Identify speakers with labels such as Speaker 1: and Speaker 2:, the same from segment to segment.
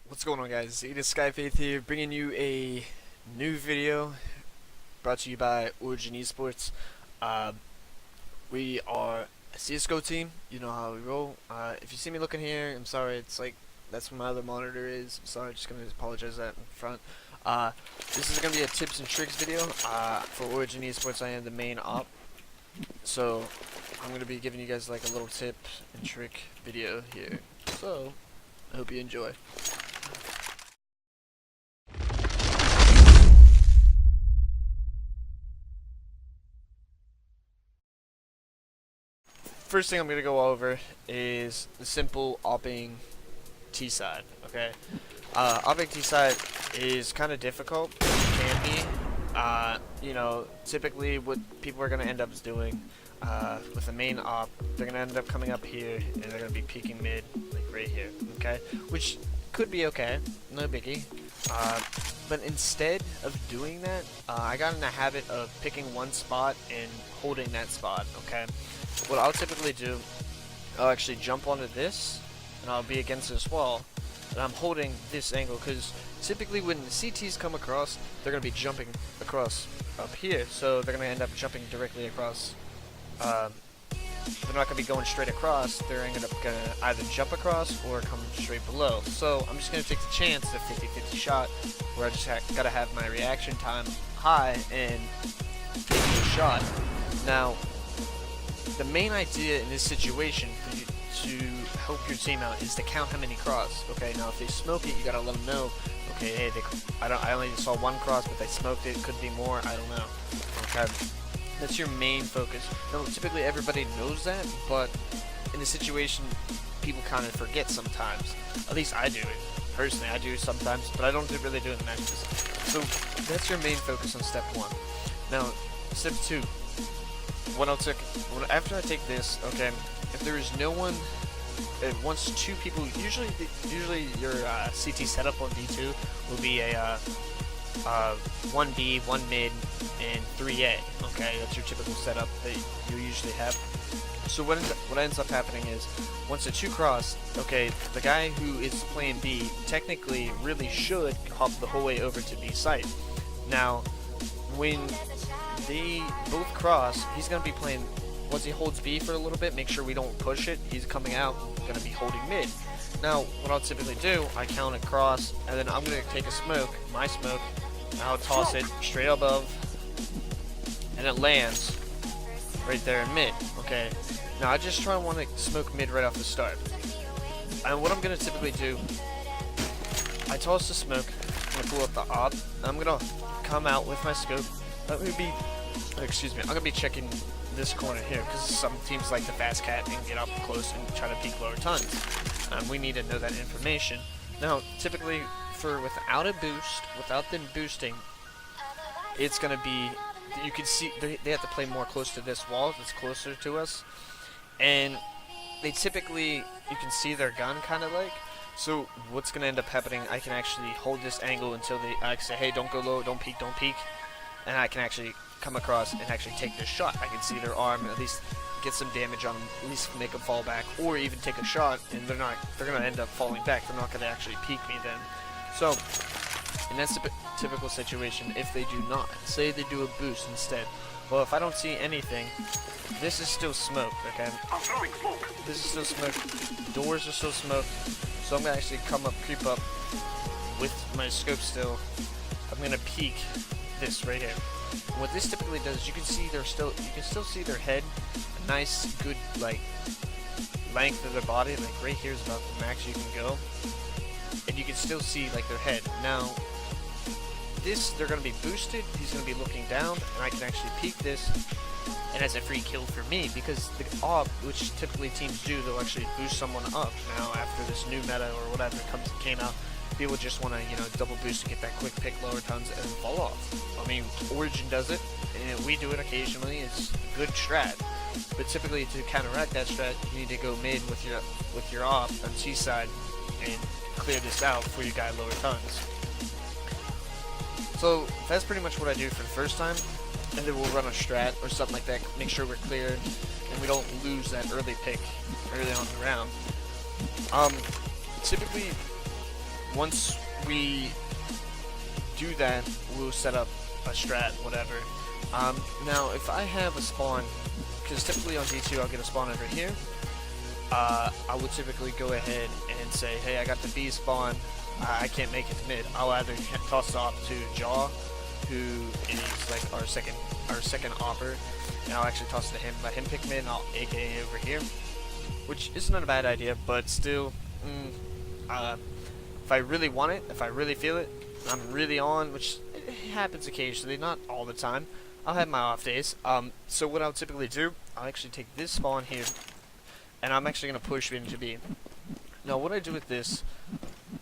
Speaker 1: What's going on, guys? It is SkyFaith here, bringing you a new video brought to you by Origin eSports. Uh, we are a CSGO team. You know how we roll. If you see me looking here, I'm sorry. It's like that's what my other monitor is. I'm sorry. Just gonna apologize that in front. This is gonna be a tips and tricks video. For Origin eSports, I am the main op, so I'm gonna be giving you guys like a little tip and trick video here. So I hope you enjoy. First thing I'm going to go over is the simple AWPing T side, okay? AWPing T side is kind of difficult, it can be. You know, typically what people are going to end up doing with the main AWP, they're going to end up coming up here and they're going to be peeking mid, like right here, okay? Which could be okay, no biggie. But instead of doing that, I got in the habit of picking one spot and holding that spot, okay? What I'll typically do, I'll actually jump onto this, and I'll be against this wall, and I'm holding this angle, because typically when the CTs come across, they're going to be jumping across up here, so they're going to end up jumping directly across. They're not going to be going straight across, they're going to either jump across or come straight below. So I'm just going to take the chance, the 50-50 shot, where I just got to have my reaction time high and take the shot. Now, the main idea in this situation for you to help your team out is to count how many cross. Okay, now if they smoke it, you gotta let them know. Okay, hey, I only saw one cross, but they smoked it. Could be more. I don't know. Okay, that's your main focus. Now, typically everybody knows that, but in this situation, people kind of forget sometimes. At least I do it personally. I do it sometimes, but I don't really do it in matches. So that's your main focus on step one. Now, step two. After I take this, okay, if there is no one, once two people, usually your CT setup on D2 will be a 1B, 1 mid, and 3A, okay, that's your typical setup that you usually have. So what ends up happening is, once the two cross, okay, the guy who is playing B technically really should hop the whole way over to B site. Now, when they both cross, he's going to be playing, once he holds B for a little bit, make sure we don't push it, he's coming out, going to be holding mid. Now, what I'll typically do, I count it cross, and then I'm going to take a smoke, my smoke, and I'll toss it straight above, and it lands right there in mid, okay? Now, I just want to smoke mid right off the start. And what I'm going to typically do, I toss the smoke, I'm going to pull up the AWP, and I'm going to come out with my scope. I'm gonna be checking this corner here, because some teams like to fast cat and get up close and try to peek lower tons. We need to know that information. Now, typically, without a boost, without them boosting, it's gonna be, you can see, they have to play more close to this wall that's closer to us, and they typically, you can see their gun kind of like. So what's gonna end up happening, I can actually hold this angle until I say, hey, don't go low, don't peek, and I can actually come across and actually take this shot. I can see their arm and at least get some damage on them, at least make them fall back, or even take a shot, and they're gonna end up falling back. They're not gonna actually peek me then. So, and that's a typical situation if they do not. Say they do a boost instead. Well, if I don't see anything, this is still smoked, okay? This is still smoked. Doors are still smoked. So I'm gonna actually creep up with my scope still. I'm gonna peek this right here. And what this typically does, you can still see their head, a nice good like length of their body, like right here is about the max you can go, and you can still see like their head. Now they're gonna be boosted, he's gonna be looking down, and I can actually peek this, and as a free kill for me, because the AWP, which typically teams do, they'll actually boost someone up. Now after this new meta or whatever came out, people just want to, you know, double boost to get that quick pick lower tons and fall off. I mean, Origin does it, and we do it occasionally. It's a good strat, but typically to counteract that strat, you need to go mid with your AWP on C side and clear this out for your guy lower tons. So that's pretty much what I do for the first time, and then we'll run a strat or something like that, make sure we're cleared and we don't lose that early pick early on the round. Typically, once we do that, we'll set up a strat, whatever. Now, if I have a spawn, because typically on D2 I'll get a spawn over here, I would typically go ahead and say, hey, I got the B spawn, I can't make it to mid. I'll either toss it off to Jaw, who is like our second AWPer, and I'll actually toss it to him, let him pick mid, and I'll AKA over here, which is not a bad idea, but still, if I really want it, if I really feel it, I'm really on, which it happens occasionally, not all the time, I'll have my off days. So what I'll typically do, I'll actually take this spawn here, and I'm actually going to push into B. Now what I do with this,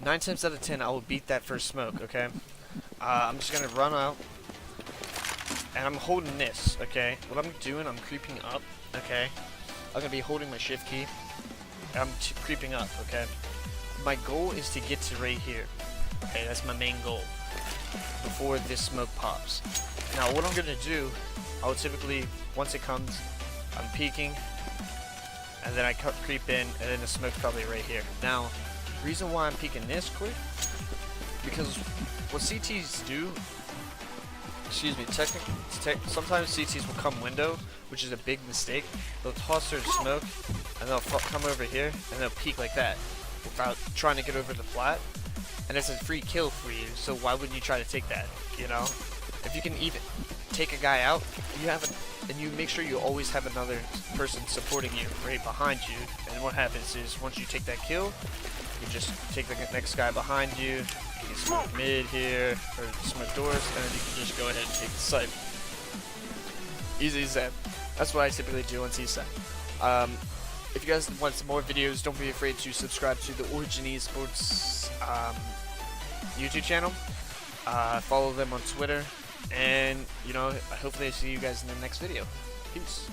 Speaker 1: 9 times out of 10 I will beat that first smoke, okay? I'm just going to run out, and I'm holding this, okay? What I'm doing, I'm creeping up, okay? I'm going to be holding my shift key, and I'm creeping up, okay? My goal is to get to right here, okay? That's my main goal, before this smoke pops. Now what I'm going to do, I'll typically, once it comes, I'm peeking, and then I creep in, and then the smoke's probably right here. Now, the reason why I'm peeking this quick, because what CTs do, excuse me, sometimes CTs will come window, which is a big mistake. They'll toss their smoke, and they'll come over here, and they'll peek like that, without trying to get over the flat, and it's a free kill for you, so why wouldn't you try to take that, you know? If you can even take a guy out, and you make sure you always have another person supporting you right behind you, and what happens is, once you take that kill, you just take the next guy behind you, you can smoke mid here, or smoke doors, and then you can just go ahead and take the site. Easy as that. That's what I typically do on C-side. If you guys want some more videos, don't be afraid to subscribe to the Origin eSports YouTube channel. Follow them on Twitter, and hopefully I see you guys in the next video. Peace.